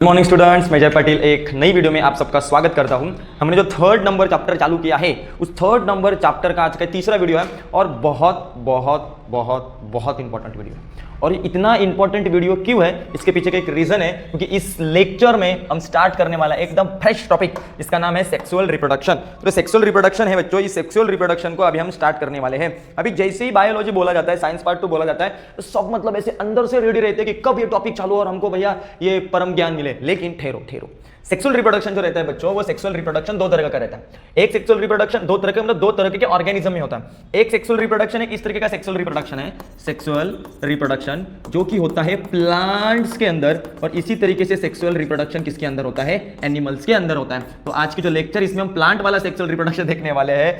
Morning students, मैं जय पाटिल एक नई वीडियो में आप सबका स्वागत करता हूं। हमने जो थर्ड नंबर चैप्टर चालू किया है उस थर्ड नंबर चैप्टर का आज का तीसरा वीडियो है और बहुत बहुत बहुत बहुत इंपॉर्टेंट वीडियो है। और इतना इंपॉर्टेंट वीडियो क्यों है, इसके पीछे का एक रीजन है, क्योंकि इस लेक्चर में हम स्टार्ट करने वाला एकदम फ्रेश टॉपिक, इसका नाम है सेक्सुअल रिप्रोडक्शन। तो सेक्सुअल रिप्रोडक्शन है बच्चों, इस सेक्सुअल रिप्रोडक्शन को अभी हम स्टार्ट करने वाले हैं। अभी जैसे ही बायोलॉजी बोला जाता है, साइंस पार्ट 2 बोला जाता है, तो सब मतलब ऐसे अंदर से रेडी रहते हैं कि कब ये टॉपिक चालू और हमको भैया ये परम ज्ञान मिले। लेकिन ठहरो ठहरो, सेक्सुअल रिप्रोडक्शन जो रहता है बच्चों, वो सेक्सुअल रिप्रोडक्शन दो तरह का रहता है। एक सेक्सुअल रिप्रोडक्शन दो तरह के मतलब दो तरह के ऑर्गेनिज्म में होता है। एक सेक्सुअल रिप्रोडक्शन एक इस तरीके का सेक्सुअल रिप्रोडक्शन है, सेक्सुअल रिप्रोडक्शन जो कि होता है प्लांट्स के अंदर, और इसी तरीके से सेक्सुअल रिप्रोडक्शन किसके अंदर होता है, एनिमल्स के अंदर होता है। तो आज की जो लेक्चर, इसमें हम प्लांट वाला सेक्सुअल रिप्रोडक्शन देखने वाले हैं।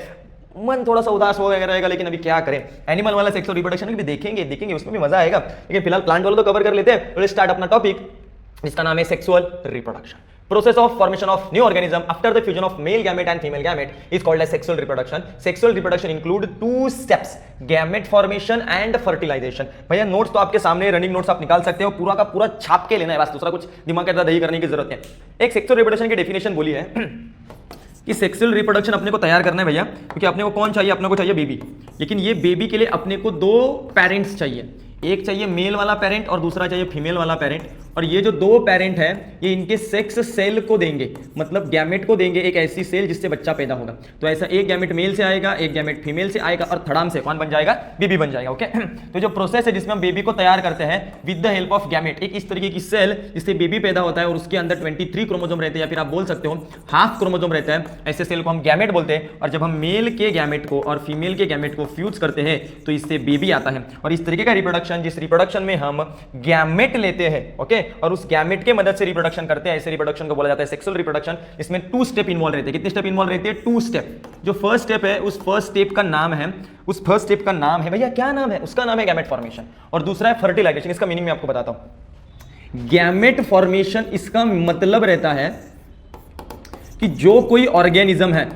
मन थोड़ा सा उदास हो गया रहेगा, लेकिन अभी क्या करें, एनिमल वाला सेक्सुअल रिप्रोडक्शन भी देखेंगे उसमें भी मजा आएगा। लेकिन फिलहाल प्लांट वाला तो कवर कर लेते हैं। तो स्टार्ट अपना टॉपिक, इसका नाम है sexual reproduction. Process of formation of new organism after the fusion of male gamete and female gamete is called as sexual reproduction. Sexual reproduction include two steps: gamete formation and fertilization. भैया notes तो आपके सामने, running notes आप निकाल सकते हो, पूरा का पूरा छाप के लेना है, बस दूसरा कुछ दिमाग के अंदर दही करने की जरूरत है। एक सेक्सुअल रिप्रोडक्शन की डेफिनेशन बोली है कि सेक्सुअल रिप्रोडक्शन अपने को तैयार करना है भैया, क्योंकि अपने को कौन चाहिए, अपने को चाहिए बेबी। लेकिन ये बेबी के लिए अपने को दो पेरेंट्स चाहिए, एक चाहिए मेल वाला पेरेंट और दूसरा चाहिए फीमेल वाला पेरेंट। और ये जो दो पेरेंट है ये इनके सेक्स सेल को देंगे, मतलब गैमेट को देंगे, एक ऐसी सेल जिससे बच्चा पैदा होगा। तो ऐसा एक गैमेट मेल से आएगा, एक गैमेट फीमेल से आएगा, और थर्ड से कौन बन जाएगा, बेबी बन जाएगा। ओके तो जो प्रोसेस है जिसमें हम बेबी को तैयार करते हैं with the help of gamete, एक इस तरीके की सेल जिससे बेबी पैदा होता है और उसके अंदर 23 क्रोमोसोम रहते हैं, या फिर आप बोल सकते हो हाफ क्रोमोसोम रहता है। ऐसे सेल को हम गैमेट बोलते हैं। और जब हम मेल के गैमेट को और फीमेल के गैमेट को फ्यूज करते हैं तो इससे बेबी आता है। और इस तरीके का रिप्रोडक्शन, जिस रिप्रोडक्शन में हम गैमेट लेते हैं, ओके, और उस गैमेट के मदद से रिप्रोडक्शन करते हैं, ऐसे रिप्रोडक्शन को बोला जाता है सेक्सुअल रिप्रोडक्शन। इसमें 2 स्टेप इन्वॉल्व रहते हैं। कितने स्टेप इन्वॉल्व रहते हैं, 2 स्टेप। जो फर्स्ट स्टेप है उस फर्स्ट स्टेप का नाम है, उस फर्स्ट स्टेप का नाम है भैया, क्या नाम है उसका, नाम है गैमेट फॉर्मेशन। और दूसरा है फर्टिलाइजेशन। इसका मीनिंग मैं आपको बताता हूं। गैमेट फॉर्मेशन, इसका मतलब रहता है कि जो कोई ऑर्गेनिज्म है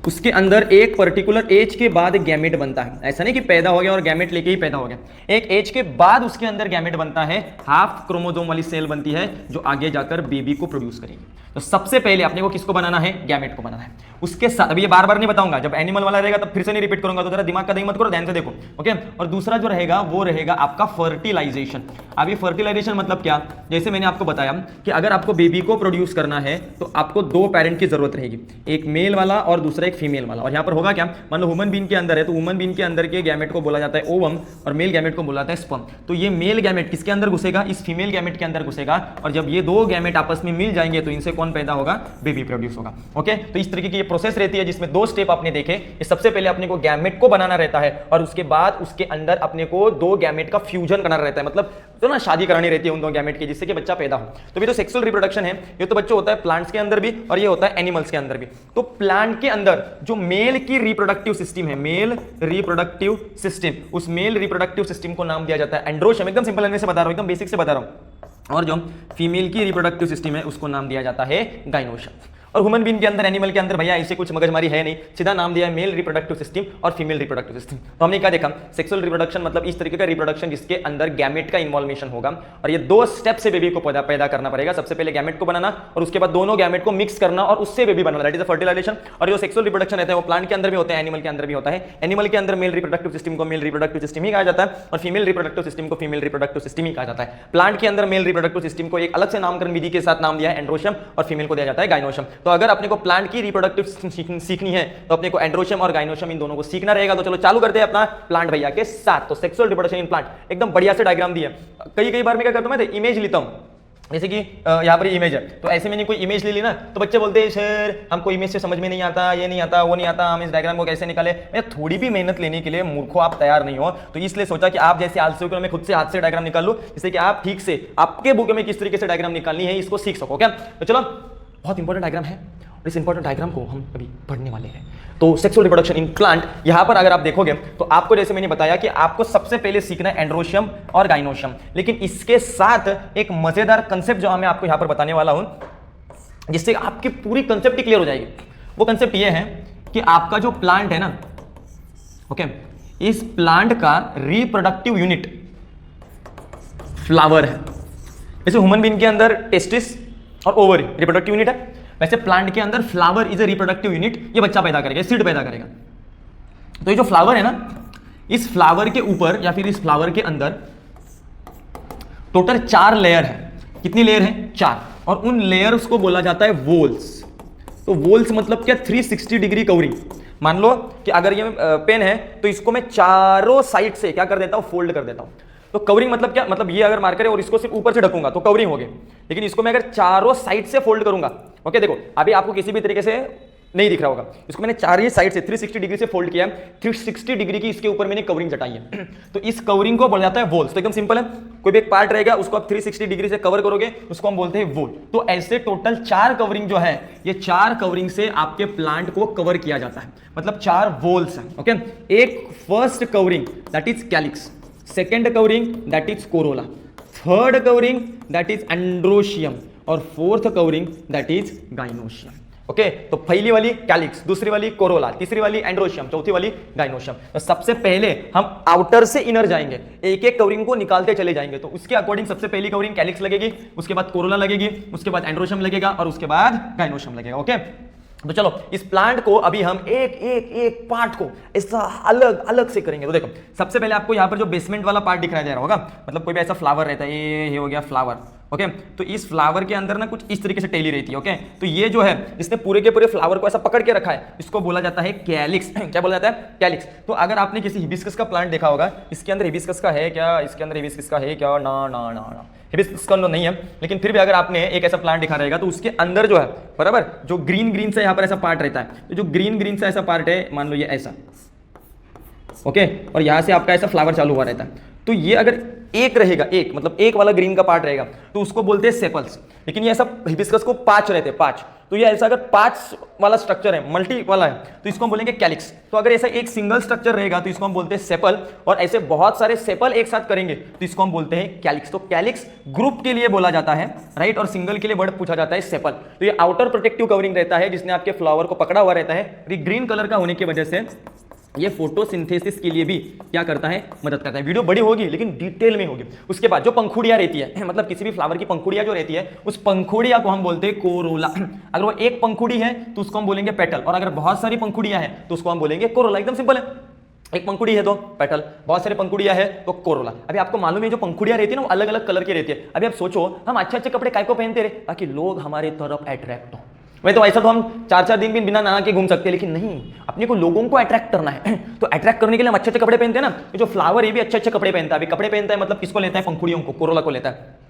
उसके अंदर एक पर्टिकुलर एज के बाद गैमेट बनता है। ऐसा नहीं कि पैदा हो गया और गैमेट लेके ही पैदा हो गया, एक एज के बाद उसके अंदर गैमेट बनता है, हाफ क्रोमोसोम वाली सेल बनती है जो आगे जाकर बेबी को प्रोड्यूस करेगी। तो सबसे पहले अपने को किसको बनाना है, गैमेट को बनाना है। उसके साथ अभी ये बार बार नहीं बताऊंगा, जब एनिमल वाला रहेगा तब फिर से नहीं रिपीट करूंगा, तो जरा दिमाग का दही मत करो, ध्यान से देखो। ओके, और दूसरा जो रहेगा वो रहेगा आपका फर्टिलाइजेशन। अभी फर्टिलाइजेशन मतलब क्या, जैसे मैंने आपको बताया कि अगर आपको बेबी को प्रोड्यूस करना है तो आपको 2 पेरेंट की जरूरत रहेगी, एक मेल वाला और दूसरा एक फीमेल वाला। और यहाँ पर होगा क्या, मान लो ह्यूमन बीइंग के अंदर है तो ह्यूमन बीइंग के अंदर के गैमेट को बोला जाता है ओवम और मेल गैमेट को बोला जाता है स्पर्म। तो ये मेल गैमेट किसके अंदर घुसेगा, इस फीमेल गैमेट के अंदर घुसेगा, और जब ये 2 गैमेट आपस में मिल जाएंगे तो इनसे कौन पैदा होगा, बेबी प्रोड्यूस होगा। ओके, तो इस तरीके की ये प्रोसेस रहती है जिसमें 2 स्टेप आपने देखे। ये सबसे पहले अपने को गैमेट को बनाना रहता है और उसके बाद उसके अंदर अपने को 2 गैमेट का फ्यूजन करना रहता है, मतलब तो ना शादी करानी रहती है उन 2 गैमेट की, जिससे कि बच्चा पैदा हो। तो ये तो सेक्सुअल रिप्रोडक्शन है, ये तो बच्चों होता है प्लांट्स के अंदर भी और ये होता है एनिमल्स के अंदर भी। तो प्लांट के अंदर जो मेल की रिप्रोडक्टिव सिस्टम है, मेल रिप्रोडक्टिव सिस्टम, उस मेल रिप्रोडक्टिव सिस्टम को नाम दिया जाता है एंड्रोशियम। एकदम सिंपल लैंग्वेज से बता रहा हूं, एकदम बेसिक से बता रहा हूं। और जो फीमेल की रिप्रोडक्टिव सिस्टम है उसको नाम दिया जाता है गाइनोशियम। और ह्यूमन बीइंग के अंदर, एनिमल के अंदर भैया ऐसे कुछ मगजमारी है नहीं, सीधा नाम दिया है मेल रिप्रोडक्टिव सिस्टम और फीमेल रिप्रोडक्टिव सिस्टम। तो हमने क्या देखा, सेक्सुअल रिप्रोडक्शन मतलब इस तरीके का रिप्रोडक्शन जिसके अंदर गैमेट का इन्वॉल्वेशन होगा, और ये 2 स्टेप से बेबी को पैदा करना पड़ेगा। सबसे पहले गैमेट को बनाना और उसके बाद दोनों गैमेट को मिक्स करना और उससे बेबी बनना, दैट इज फर्टिलाइजेशन। और जो सेक्सुअल रिप्रोडक्शन रहता है वो प्लांट के अंदर भी होता है, एनिमल के अंदर भी होता है। एनिमल के अंदर मेल रिप्रोडक्टिव सिस्टम को मेल रिप्रोडक्टिव सिस्टम ही कहा जाता है और फीमेल रिप्रोडक्टिव सिस्टम को फीमेल रिप्रोडक्टिव सिस्टम ही कहा जाता है। प्लांट के अंदर मेल रिप्रोडक्टिव सिस्टम को एक अलग से नामकरण विधि के साथ नाम दिया है एंड्रोशियम, और फीमेल को दिया जाता है गाइनोशियम। तो अगर अपने को प्लांट की रिप्रोडक्टिव सीखनी है तो अपने को एंड्रोशियम और गाइनोशियम इन दोनों को सीखना रहेगा। तो चलो चालू करते हैं अपना प्लांट भैया के साथ। तो सेक्सुअल रिप्रोडक्शन इन प्लांट, एकदम बढ़िया से डायग्राम दिया। कई बार मैं क्या करता हूं, मैं इमेज लेता हूं, जैसे कि यहाँ पर इमेज है, तो ऐसे मैंने कोई इमेज ले ली ना, तो बच्चे बोलते हैं सर हमको इमेज से समझ में नहीं आता, ये नहीं आता, वो नहीं आता, हम इस डायग्राम को कैसे निकाले। मैं थोड़ी भी मेहनत लेने के लिए मूर्खों आप तैयार नहीं हो, तो इसलिए सोचा कि आप जैसे आलसी हो मैं खुद से हाथ से डायग्राम निकाल लूं, जिससे कि आप ठीक से आपके बुक में किस तरीके से डायग्राम निकालनी है इसको सीख सको। क्या, तो चलो, बहुत इंपॉर्टेंट डायग्राम है, इस इंपॉर्टेंट डायग्राम को हम अभी पढ़ने वाले हैं। तो सेक्सुअल रिप्रोडक्शन इन प्लांट, यहां पर अगर आप देखोगे तो आपको, जैसे मैंने बताया कि आपको सबसे पहले सीखना है एंड्रोशियम और गाइनोशियम, लेकिन इसके साथ एक मजेदार कंसेप्ट जो मैं आपको यहां पर बताने वाला हूं, जिससे आपकी पूरी कंसेप्ट ही क्लियर हो जाएगी। वो कंसेप्ट ये है कि आपका जो प्लांट है ना, ओके, इस प्लांट का रिप्रोडक्टिव यूनिट फ्लावर है। जैसे ह्यूमन बीइंग के अंदर टेस्टिस और ओवरी रिप्रोडक्टिव यूनिट है, वैसे प्लांट के अंदर flower is a reproductive unit, ये बच्चा पैदा करेगा, सीड पैदा करेगा। तो ये जो फ्लावर है ना, इस फ्लावर के ऊपर या फिर इस फ्लावर के अंदर टोटल 4 लेयर है। कितनी लेयर है? 4। और उन लेयर्स को बोला जाता है वोल्स। तो वोल्स मतलब क्या? 360 डिग्री कवरिंग। मान लो कि अगर ये पेन है तो इसको मैं चारों साइड से क्या कर देता हूं? फोल्ड कर देता हूं। तो कवरिंग मतलब क्या? मतलब ये अगर मार्कर है और इसको सिर्फ ऊपर से ढकूंगा तो कवरिंग हो गई, लेकिन इसको मैं अगर चारों साइड से फोल्ड करूंगा, ओके देखो अभी आपको किसी भी तरीके से नहीं दिख रहा होगा, इसको मैंने चार साइड से 360 डिग्री से फोल्ड किया, 360 डिग्री की इसके ऊपर मैंने कवरिंग चटाई है। तो इस कवरिंग को बोला जाता है वोल्स। तो एकदम सिंपल है, कोई भी एक पार्ट रहेगा उसको आप 360 डिग्री से कवर करोगे, उसको हम बोलते हैं वोल। तो ऐसे टोटल 4 कवरिंग जो है, ये 4 कवरिंग से आपके प्लांट को कवर किया जाता है, मतलब 4 वोल्स हैं। ओके, एक first covering that is calyx, second covering that is corolla, third covering that is androecium और fourth covering that is gynoecium. Okay, तो पहली वाली कैलिक्स, दूसरी वाली कोरोला, तीसरी वाली एंड्रोशियम, चौथी वाली गाइनोशियम। तो सबसे पहले हम आउटर से इनर जाएंगे, एक एक कवरिंग को निकालते चले जाएंगे। तो उसके अकॉर्डिंग सबसे पहली कवरिंग कैलिक्स लगेगी, उसके बाद कोरोला लगेगी, उसके बाद एंड्रोशियम लगेगा और उसके बाद गाइनोशियम लगेगा। ओके, तो चलो इस प्लांट को अभी हम एक पार्ट को ऐसा अलग अलग से करेंगे। तो देखो सबसे पहले आपको यहाँ पर जो बेसमेंट वाला पार्ट दिखाई दे रहा होगा, मतलब कोई भी ऐसा फ्लावर रहता है, ये हो गया फ्लावर। ओके, तो इस फ्लावर के अंदर ना कुछ इस तरीके से टेली रहती है। ओके, तो ये जो है जिसने पूरे के पूरे फ्लावर को ऐसा पकड़ के रखा है, इसको बोला जाता है कैलिक्स। क्या बोला जाता है? कैलिक्स। तो अगर आपने किसी हिबिस्कस का प्लांट देखा होगा, इसके अंदर हिबिस्कस का है क्या? इसके अंदर हिबिस्कस का है क्या? ना ना ना ना, हिबिस्कस का नहीं है। लेकिन फिर भी अगर आपने एक ऐसा प्लांट दिखा रहेगा तो उसके अंदर जो है बराबर जो ग्रीन ग्रीन से यहाँ पर ऐसा पार्ट रहता है, तो जो ग्रीन ग्रीन से ऐसा पार्ट है, मान लो ये ऐसा, ओके, और यहाँ से आपका ऐसा फ्लावर चालू हुआ रहता है। तो ये अगर एक रहेगा, एक मतलब एक वाला ग्रीन का पार्ट रहेगा, तो उसको बोलते हैं सेपल्स। लेकिन ये ऐसा हिबिस्कस को 5 रहते हैं, 5। तो ये ऐसा अगर 5 वाला स्ट्रक्चर है, मल्टी वाला है, तो इसको हम बोलेंगे कैलिक्स। तो अगर ऐसा एक सिंगल स्ट्रक्चर रहेगा तो इसको हम बोलते हैं सेपल, और ऐसे बहुत सारे सेपल एक साथ करेंगे तो इसको हम बोलते हैं कैलिक्स। तो कैलिक्स ग्रुप के लिए बोला जाता है, राइट, और सिंगल के लिए वर्ड पूछा जाता है सेपल। तो ये आउटर प्रोटेक्टिव कवरिंग रहता है जिसने आपके फ्लावर को पकड़ा हुआ रहता है। ग्रीन कलर का होने की वजह से ये फोटोसिंथेसिस के लिए भी क्या करता है? मदद करता है। वीडियो बड़ी होगी लेकिन डिटेल में होगी। उसके बाद जो पंखुड़ियां रहती है, मतलब किसी भी फ्लावर की पंखुड़ियां जो रहती है, उस पंखुड़िया को हम बोलते हैं कोरोला। अगर वो एक पंखुड़ी है तो उसको हम बोलेंगे पेटल, और अगर बहुत सारी पंखुड़ियां हैं तो उसको हम बोलेंगे कोरोला। एकदम सिंपल है, एक पंखुड़ी है तो पेटल, बहुत सारे पंखुड़ियां है तो कोरोला। अभी आपको मालूम है जो पंखुड़ियां रहती है ना वो अलग अलग कलर की रहती है। अभी आप सोचो हम अच्छे अच्छे कपड़े काय को पहनते रहे ताकि लोग हमारे तरफ अट्रैक्ट हो। वही तो ऐसा तो हम 4-4 दिन भी बिना नहा के घूम सकते हैं, लेकिन नहीं, अपने को लोगों को अट्रैक्ट करना है। तो अट्रैक्ट करने के लिए हम अच्छे अच्छे कपड़े पहनते हैं ना। जो फ्लावर ये भी अच्छे अच्छे कपड़े पहनता है। अभी कपड़े पहनता है मतलब किसको लेता है? पंखुड़ियों को, कोरोला को लेता है।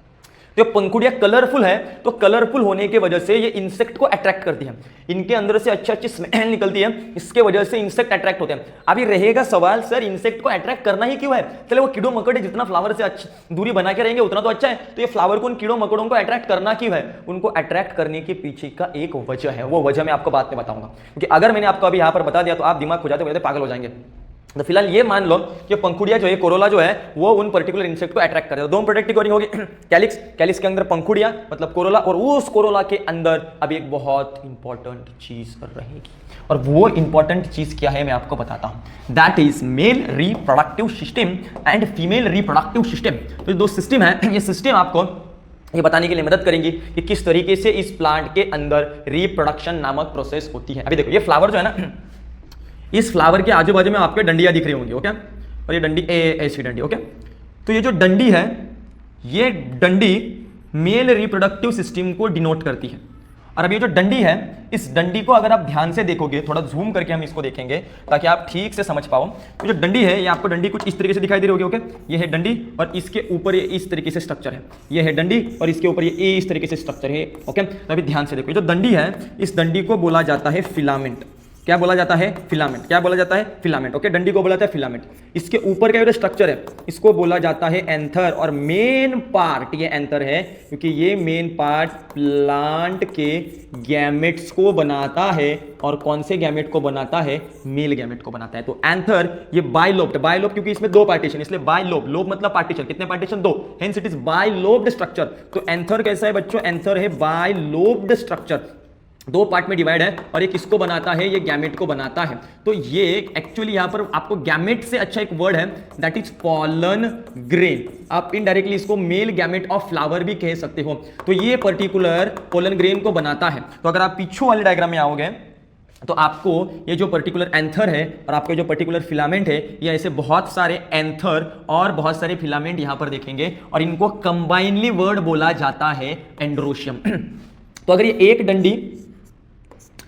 तो पंखुड़ियां कलरफुल है, तो कलरफुल होने की वजह से ये इंसेक्ट को अट्रैक्ट करती है। इनके अंदर से अच्छी अच्छी स्मेल निकलती है, इसके वजह से इंसेक्ट अट्रैक्ट होते हैं। अभी रहेगा सवाल, सर इंसेक्ट को अट्रैक्ट करना ही क्यों है? चले वो कीड़ों मकोड़े जितना फ्लावर से दूरी बना के रहेंगे उतना तो अच्छा है। तो ये फ्लावर को उन कीड़ों मकोड़ों को अट्रैक्ट करना क्यों है? उनको अट्रैक्ट करने के पीछे का एक वजह है, वो वजह मैं आपको बाद में बताऊंगा। क्योंकि अगर मैंने आपको अभी यहाँ पर बता दिया तो आप दिमाग खुजाते खुजाते पागल हो जाएंगे। तो फिलहाल ये मान लो कि पंखुड़िया जो है, कोरोला जो है, वो उन पर्टिकुलर इंसेक्ट को अट्रैक्ट करते हैं। दो प्रोटेक्टिव कवरिंग होगी, कैलिक्स, कैलिक्स के अंदर पंखुड़िया मतलब कोरोला, और उस कोरोला के अंदर अब एक बहुत इंपॉर्टेंट चीज रहेगी, और वो इंपॉर्टेंट चीज क्या है मैं आपको बताता हूं। That is male reproductive system and female reproductive system. तो दो सिस्टम है, ये सिस्टम आपको ये बताने के लिए मदद करेंगी कि किस तरीके से इस प्लांट के अंदर रिप्रोडक्शन नामक प्रोसेस होती है। अभी देखो ये फ्लावर जो है ना, इस फ्लावर के आजू बाजू में आपके डंडियां दिख रही होंगी, ओके, और ये डंडी ऐसी डंडी, ओके। तो ये जो डंडी है, ये डंडी मेल रिप्रोडक्टिव सिस्टम को डिनोट करती है। और अब ये जो डंडी है, इस डंडी को अगर आप ध्यान से देखोगे, थोड़ा जूम करके हम इसको देखेंगे ताकि आप ठीक से समझ पाओ। तो जो डंडी है, ये आपको डंडी कुछ इस तरीके से दिखाई दे रही होगी, ओके। ये है डंडी और इसके ऊपर ये इस तरीके से स्ट्रक्चर है। ये है डंडी और इसके ऊपर ये इस तरीके से स्ट्रक्चर है, ओके। तो अभी ध्यान से देखो, जो डंडी है, इस डंडी को बोला जाता है फिलामेंट। क्या बोला जाता है? फिलामेंट। क्या बोला जाता है? Filament, okay. डंडी को बोला जाता है फिलामेंट। इसके ऊपर का जो स्ट्रक्चर है, इसको बोला जाता है एंथर, और मेन पार्ट ये एंथर है क्योंकि ये मेन पार्ट प्लांट के गैमेट्स को बनाता है। और कौन से गैमेट को बनाता है? मेल गैमेट को बनाता है। तो एंथर ये बाइलोब्ड, बाइलोब क्योंकि इसमें 2 पार्टीशन, इसलिए बाइलोब, लोब मतलब पार्टीशन, कितने partition? 2, hence it is bilobed structure. तो एंथर कैसा है बच्चों? एंथर है बाइलोब्ड स्ट्रक्चर। दो पार्ट में डिवाइड है और एक इसको बनाता है, ये गैमेट को बनाता है। तो ये एक्चुअली यहां पर आपको गैमेट से अच्छा एक वर्ड है दैट इज पॉलन ग्रेन। आप इनडायरेक्टली इसको मेल गैमेट ऑफ फ्लावर भी कह सकते हो। तो ये पर्टिकुलर पॉलन ग्रेन को बनाता है। तो अगर आप पीछू वाले डायग्राम में आओगे तो आपको ये जो पर्टिकुलर एंथर है और आपके जो पर्टिकुलर फिलामेंट है, ये ऐसे बहुत सारे एंथर और बहुत सारे फिलामेंट यहां पर देखेंगे और इनको कंबाइनली वर्ड बोला जाता है एंड्रोशियम। तो अगर ये एक डंडी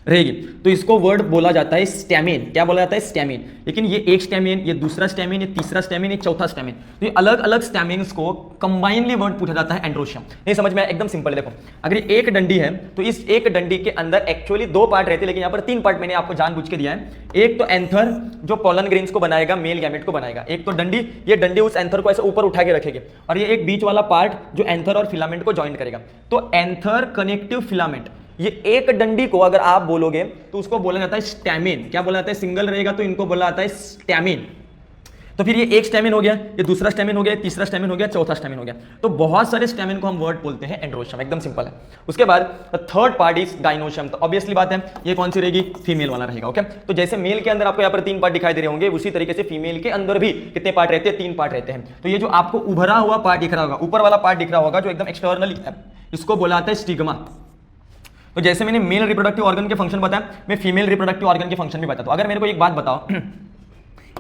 रहेगी तो इसको वर्ड बोला जाता है स्टैमेन। क्या बोला जाता है? स्टैमेन। लेकिन ये एक स्टैमेन, ये दूसरा स्टैमेन, ये तीसरा स्टैमेन, ये चौथा स्टैमेन, तो ये अलग अलग स्टैमेन्स को कंबाइनली वर्ड पूछा जाता है एंड्रोशियम। नहीं समझ में? एकदम सिंपल है। देखो अगर ये एक डंडी है तो इस एक डंडी के अंदर एक्चुअली दो पार्ट रहते हैं, लेकिन यहाँ पर तीन पार्ट मैंने आपको जानबूझ के दिया है। एक तो एंथर जो पॉलन ग्रेन्स को बनाएगा, मेल गैमेट को बनाएगा। एक तो डंडी, ये डंडी उस एंथर को ऐसे ऊपर उठा के रखेगी, और ये एक बीच वाला पार्ट जो एंथर और फिलामेंट को ज्वाइन करेगा। तो एंथर कनेक्टिव फिलामेंट, ये एक डंडी को अगर आप बोलोगे तो उसको बोला जाता है स्टैमेन। क्या बोला जाता है? सिंगल रहेगा तो इनको बोला जाता है स्टैमेन। तो फिर ये एक स्टैमेन हो गया, ये दूसरा स्टैमेन हो गया, तीसरा स्टैमेन हो गया, चौथा स्टैमेन हो गया। तो बहुत सारे स्टैमेन को हम वर्ड बोलते हैं एंड्रोशियम। एकदम सिंपल है। उसके बाद थर्ड पार्ट इज गाइनोशियम। तो ऑब्वियसली बात है ये कौन सी रहेगी? फीमेल वाला रहेगा। ओके, तो जैसे मेल के अंदर आपको यहाँ पर तीन पार्ट दिखाई दे रहे होंगे, उसी तरीके से फीमेल के अंदर भी कितने पार्ट रहते हैं? तीन पार्ट रहते हैं। तो ये जो आपको उभरा हुआ पार्ट दिख रहा होगा, ऊपर वाला पार्ट दिख रहा होगा जो एकदम एक्सटर्नली है, इसको बोला जाता है स्टिग्मा। तो जैसे मैंने मेल रिप्रोडक्टिव ऑर्गन के फंक्शन बताया, मैं फीमेल रिप्रोडक्टिव ऑर्गन के फंक्शन भी बताता हूं। अगर मेरे को एक बात बताओ,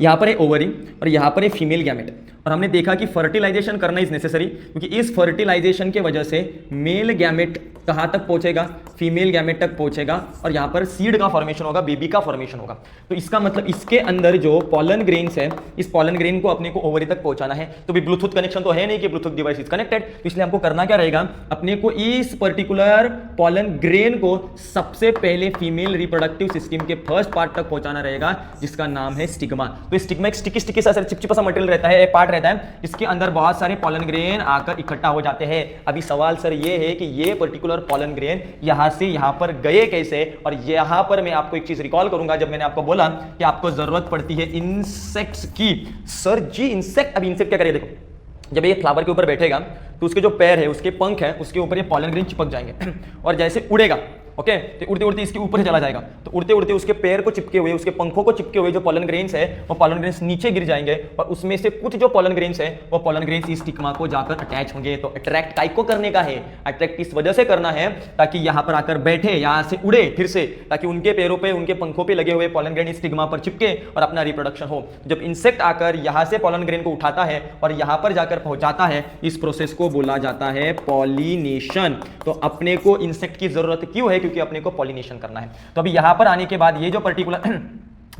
यहां पर है ओवरी और यहां पर है फीमेल गैमेट, और हमने देखा कि फर्टिलाइजेशन करना इज नेसेसरी, क्योंकि इस फर्टिलाइजेशन के वजह से मेल गैमेट कहां तक पहुंचेगा? फीमेल गैमेट तक पहुंचेगा, और यहां पर सीड का फॉर्मेशन होगा, बेबी का फॉर्मेशन होगा। तो इसका मतलब इसके अंदर जो पॉलन ग्रेन्स है, इस पॉलन ग्रेन को अपने को ओवरी तक पहुंचाना है। तो भी ब्लूटूथ कनेक्शन तो है नहीं कि ब्लूटूथ डिवाइस इज कनेक्टेड, तो इसलिए हमको करना क्या रहेगा? अपने को इस पर्टिकुलर पॉलन ग्रेन को सबसे पहले फीमेल रिप्रोडक्टिव सिस्टम के फर्स्ट पार्ट तक पहुंचाना रहेगा, जिसका नाम है स्टिग्मा। तो स्टिग्मा एक स्टिकी सा चिपचिपा सा मटेरियल रहता है, एक पार्ट रहता है, इसके अंदर बहुत सारे पॉलन ग्रेन आकर इकट्ठा हो जाते हैं। अभी सवाल सर ये है कि ये पर्टिकुलर पॉलन ग्रेन यहां से यहां पर गए कैसे? और यहां पर मैं आपको एक चीज रिकॉल करूंगा, जब मैंने आपको बोला कि आपको जरूरत पड़ती है इंसेक्ट्स की। सर जी इंसेक्ट, अब इंसेक्ट क्या करेगा? देखो जब ये फ्लावर के ऊपर बैठेगा तो उसके जो पैर है, उसके पंख है, उसके ऊपर ये पॉलन ग्रेन चिपक जाएंगे और जैसे उड़ेगा, ओके, तो उड़ते उड़ते इसके ऊपर चला जाएगा, तो उड़ते उड़ते उसके पैर को चिपके हुए, उसके पंखों को चिपके हुए जो पॉलन ग्रेन्स है, वो पॉलन ग्रेन्स नीचे गिर जाएंगे, और उसमें से कुछ जो पॉलन ग्रेन्स है, वो पॉलन ग्रेन्स इस स्टिग्मा को जाकर अटैच होंगे। तो अट्रैक्ट काइक को करने का है, अट्रैक्ट इस वजह से करना है ताकि यहां पर आकर बैठे, यहां से उड़े फिर से, ताकि उनके पैरों पे, उनके पंखों पे लगे हुए पॉलन ग्रेन इस स्टिग्मा पर चिपके और अपना रिप्रोडक्शन हो। जब इंसेक्ट आकर यहां से पॉलन ग्रेन को उठाता है और यहां पर जाकर पहुंचाता है, इस प्रोसेस को बोला जाता है पॉलिनेशन। तो अपने को इंसेक्ट की जरूरत क्यों है? क्योंकि अपने को पॉलिनेशन करना है। तो अभी यहां पर आने के बाद ये जो पर्टिकुलर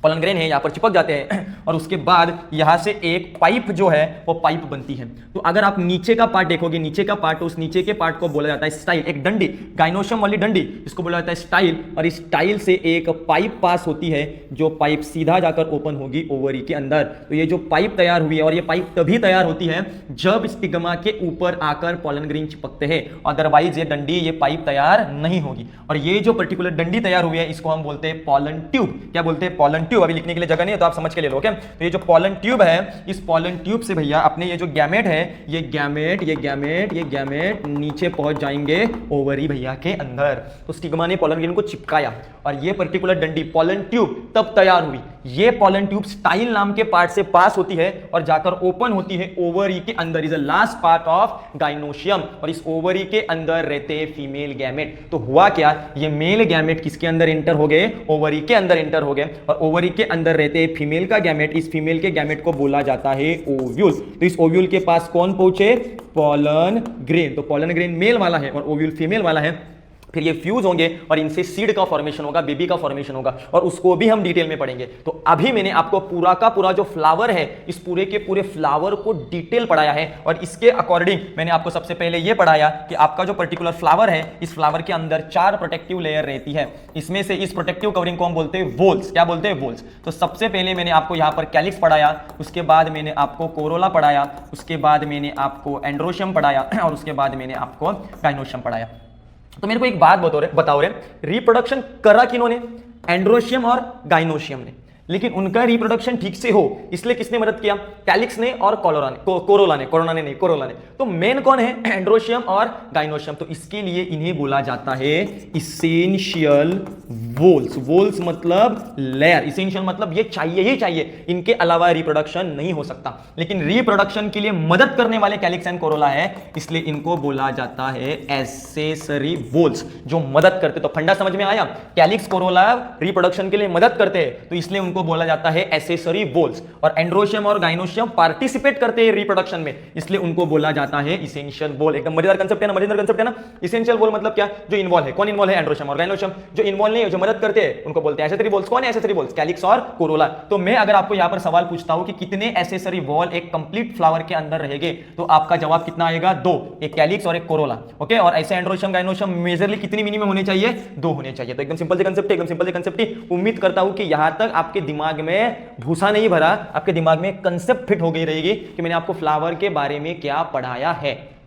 पॉलन ग्रेन है यहां पर चिपक जाते हैं, और उसके बाद यहां से एक पाइप जो है वो पाइप बनती है। तो अगर आप नीचे का पार्ट देखोगे, नीचे का पार्ट, तो उस नीचे के पार्ट को बोला जाता है स्टाइल। एक डंडी, गाइनोशियम वाली डंडी, इसको बोला जाता है स्टाइल, और इस स्टाइल से एक पाइप पास होती है, जो पाइप सीधा जाकर ओपन होगी ओवरी के अंदर। तो ये जो पाइप तैयार हुई है, और ये पाइप तभी तैयार होती है जब स्टिग्मा के ऊपर आकर पॉलन ग्रेन चिपकते हैं, अदरवाइज ये डंडी, ये पाइप तैयार नहीं होगी। और ये जो पर्टिकुलर डंडी तैयार हुई है, इसको हम बोलते हैं पॉलन ट्यूब। क्या बोलते हैं? Pollen tube. अभी लिखने के लिए जगह नहीं है तो आप समझ के ले लो। ओके, तो ये जो पॉलन ट्यूब है, इस पॉलन ट्यूब से भैया अपने ये जो गैमेट है, ये गैमेट नीचे पहुंच जाएंगे ओवरी भैया के अंदर। तो स्टिग्मा ने पॉलन ग्रेन को चिपकाया, और ये पर्टिकुलर डंडी पॉलन ट्यूब तब तैयार हुई। ये पॉलन ट्यूब स्टाइल नाम के पार्ट से पास होती है और जाकर ओपन होती है ओवरी के अंदर। Is the last part of gynoecium, और इस ओवरी के अंदर रहते फीमेल गैमेट। तो हुआ क्या? ये मेल गैमेट किसके अंदर एंटर हो गए? ओवरी के अंदर एंटर हो गए, और ओवरी के अंदर रहते फीमेल का गैमेट। इस फीमेल के गैमेट को बोला जाता है ओव्यूल। तो इस ओव्यूल के पास कौन पहुंचे? Pollen grain. तो पॉलन ग्रेन मेल वाला है और ओव्यूल फीमेल वाला है। फिर ये फ्यूज होंगे और इनसे सीड का फॉर्मेशन होगा, बेबी का फॉर्मेशन होगा, और उसको भी हम डिटेल में पढ़ेंगे। तो अभी मैंने आपको पूरा का पूरा जो फ्लावर है, इस पूरे के पूरे फ्लावर को डिटेल पढ़ाया है, और इसके अकॉर्डिंग मैंने आपको सबसे पहले ये पढ़ाया कि आपका जो पर्टिकुलर फ्लावर है, इस फ्लावर के अंदर 4 प्रोटेक्टिव लेयर रहती है। इसमें से इस प्रोटेक्टिव कवरिंग को हम बोलते हैं वोल्स। क्या बोलते हैं? वोल्स। तो सबसे पहले मैंने आपको यहाँ पर कैलिक्स पढ़ाया, उसके बाद मैंने आपको कोरोला पढ़ाया, उसके बाद मैंने आपको एंड्रोशियम पढ़ाया, और उसके बाद मैंने आपको गाइनोशियम पढ़ाया। तो मेरे को एक बात बताओ रे, रिप्रोडक्शन करा किन्होंने? एंड्रोशियम और गाइनोशियम ने। लेकिन उनका रिप्रोडक्शन ठीक से हो, इसलिए किसने मदद किया? कैलिक्स ने और कोरोला ने। तो मेन कौन है? एंड्रोशियम और गाइनोशियम। तो इसके लिए इन्हें बोला जाता है इसेंशियल वोल्स। वोल्स मतलब लेयर, इसेंशियल मतलब ये चाहिए ही चाहिए, इनके अलावा रिप्रोडक्शन नहीं हो सकता। लेकिन रिप्रोडक्शन के लिए मदद करने वाले कैलिक्स एंड कोरोला है, इसलिए इनको बोला जाता है एसेसरी वोल्स, जो मदद करते। तो फंडा समझ में आया? कैलिक्स कोरोला रिप्रोडक्शन के लिए मदद करते हैं, तो इसलिए उनको बोला जाता है एसेसरी वोल्स। और एंड्रोशियम और गाइनोशियम पार्टिसिपेट करते हैं रिप्रोडक्शन में, इसलिए उनको बोला जाता है इसेंशियल वोल। एकदम मजेदार कंसेप्ट है ना, इसेंशियल वोल मतलब क्या? जो इन्वॉल्व है। कौन इन्वॉल्व है? एंड्रोशियम और गाइनोशियम। जो इन्वॉल्व नहीं है, जो मदद करते हैं, उनको बोलते हैं एसेसरी वोल्स। कौन है एसेसरी वोल्स? कैलिक्स और कोरोला। तो मैं अगर आपको यहां पर सवाल पूछता हूं कि कितने एसेसरी वॉल एक कंप्लीट फ्लावर के अंदर रहेंगे, तो आपका जवाब कितना आएगा? 2, एक कैलिक्स और एक कोरोला। ओके, और ऐसे एंड्रोशियम गाइनोशियम मेजरली कितनी मिनिमम होने चाहिए? 2 होने चाहिए। तो एकदम सिंपल से कंसेप्ट है। उम्मीद करता हूं कि यहां तक आपके दिमाग में भूसा नहीं भरा, आपके दिमाग में कंसेप्ट फिट हो गई रहेगी कि मैंने आपको फ्लावर के बारे में क्या पढ़ाया है।